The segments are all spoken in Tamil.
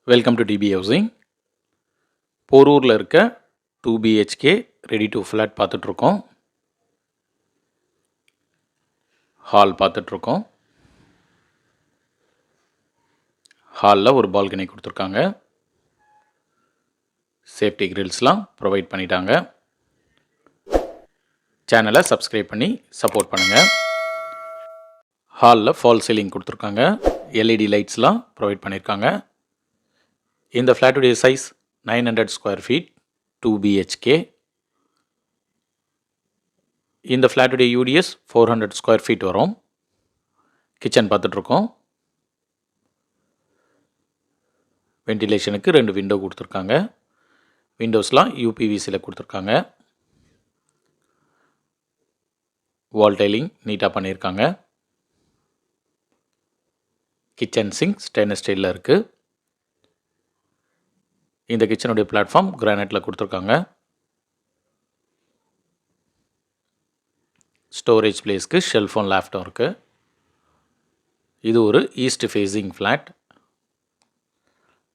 Welcome to DP housing. போரூரில் இருக்க 2 BHK ரெடி டு ஃப்ளாட் பார்த்துட்ருக்கோம். ஹால் பார்த்துட்ருக்கோம். ஹாலில் ஒரு பால்கனி கொடுத்துருக்காங்க. சேஃப்டி கிரில்ஸ்லாம் ப்ரொவைட் பண்ணிட்டாங்க. சேனலை சப்ஸ்கிரைப் பண்ணி சப்போர்ட் பண்ணுங்கள். ஹாலில் ஃபால் சீலிங் கொடுத்துருக்காங்க. LED லைட்ஸ்லாம் ப்ரொவைட் பண்ணியிருக்காங்க. இந்த ஃப்ளாட்டுடைய சைஸ் 900 ஸ்கொயர் ஃபீட், 2 BHK. இந்த ஃப்ளாட்டுடைய UDS 400 ஸ்கொயர் ஃபீட் வரும். கிச்சன் பார்த்துட்ருக்கோம். வென்டிலேஷனுக்கு 2 விண்டோ கொடுத்துருக்காங்க. விண்டோஸ்லாம் UPVCயில் கொடுத்துருக்காங்க. வால் டைலிங் நீட்டாக பண்ணியிருக்காங்க. கிச்சன் சிங்க் ஸ்டெயின்லெஸ் ஸ்டீலில் இருக்குது. இந்த கிச்சனுடைய பிளாட்ஃபார்ம் கிரானைட்டில் கொடுத்துருக்காங்க. ஸ்டோரேஜ் பிளேஸ்க்கு ஷெல்ஃபோன் லேப்டாப் இருக்குது. இது ஒரு ஈஸ்ட் ஃபேஸிங் ஃப்ளாட்.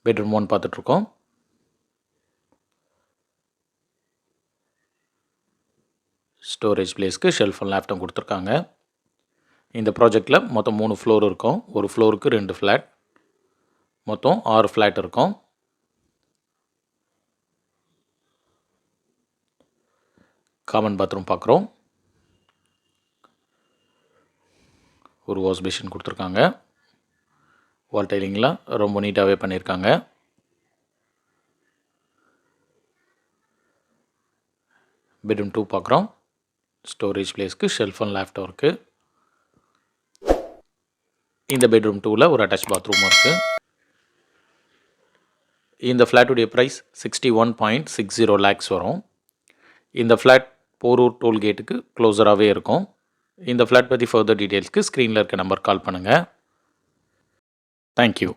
பெட்ரூம் 1 பார்த்துட்ருக்கோம். ஸ்டோரேஜ் பிளேஸ்க்கு ஷெல்ஃபோன் லேப்டாப் கொடுத்துருக்காங்க. இந்த ப்ராஜெக்டில் மொத்தம் 3 ஃப்ளோர் இருக்கும். ஒரு ஃப்ளோருக்கு 2 ஃப்ளாட், மொத்தம் 6 ஃப்ளாட் இருக்கும். காமன் பாத்ரூம் பார்க்குறோம். ஒரு வாஷ் பேஷன் கொடுத்துருக்காங்க. வால் டைலிங்லாம் ரொம்ப நீட்டாகவே பண்ணியிருக்காங்க. பெட்ரூம் 2 பார்க்குறோம். ஸ்டோரேஜ் பிளேஸ்க்கு ஷெல்ஃபோன் லேப்டாப் இருக்குது. இந்த பெட்ரூம் 2ல் ஒரு அட்டாச் பாத்ரூம் இருக்குது. இந்த ஃப்ளாட்டுடைய ப்ரைஸ் 61.60 lakhs வரும். இந்த ஃப்ளாட் போரூர் டோல்கேட்டுக்கு க்ளோஸராகவே இருக்கும். இந்த ஃப்ளாட் பற்றி ஃபர்தர் டீட்டெயில்ஸ்க்கு ஸ்க்ரீனில் இருக்க நம்பர் கால் பண்ணுங்கள். தேங்க்யூ.